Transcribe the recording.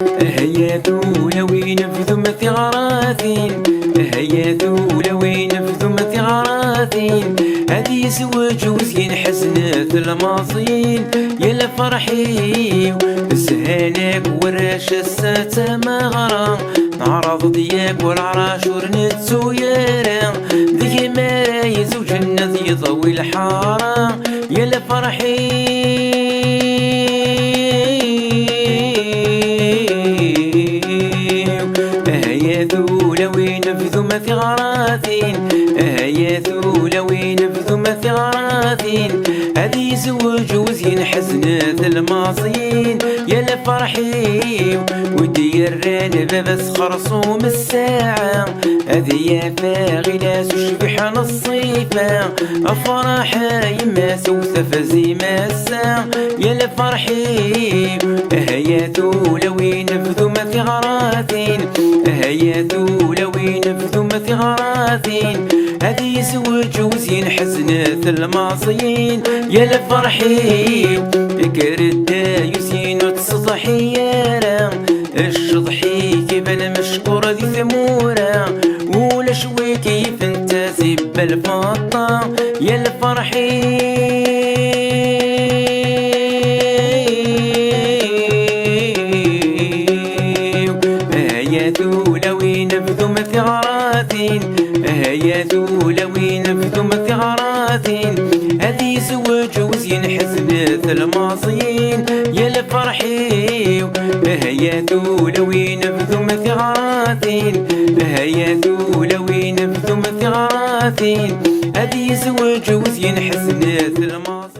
هيا ذولا وينفذوا مثغراثين، هيا ذولا وينفذوا مثغراثين. هذي زواج وزين حزنات الماصين، يلا فرحي زهانك وراش الساتا مغرى. نعرض دياك والعراشور نتسو يارا، ذي مرايز وجنة ذي ضوي الحارة. يلا فرحي هيا ذولا وينفذوا مثغراثين، هيا ذولا وينفذوا مثغراثين. هذي زواج وزين حزنات الماصين، يلا فرحي ودي الرانب بس خرصوم الساعة. هذي يا فاغلاس وشبح نصيفة، أفراحة يما سوسة زي ماسة. يلا فرحي هيا ذولا وينفذوا مثغراثين، هيا ذولا وينفذوا مثغراثين. هذي زواج وزين حزنات الماصين، يلا فرحي كردا يسين وتصضحي يارا. الشضحي كيبان مشكورة ذي ثمورة، ولا شوي كيف انت زب الفطة. يلا فرحي هيا ذولا وينفذوا مثغراثين، هيا ذولا وينفذوا مثغراثين. هذي زواج وزين حزنات الماصين، يلا فرحي هيا ذولا وينفذوا مثغراثين، هيا ذولا وينفذوا مثغراثين. هذي زواج وزين حزنات الماصين.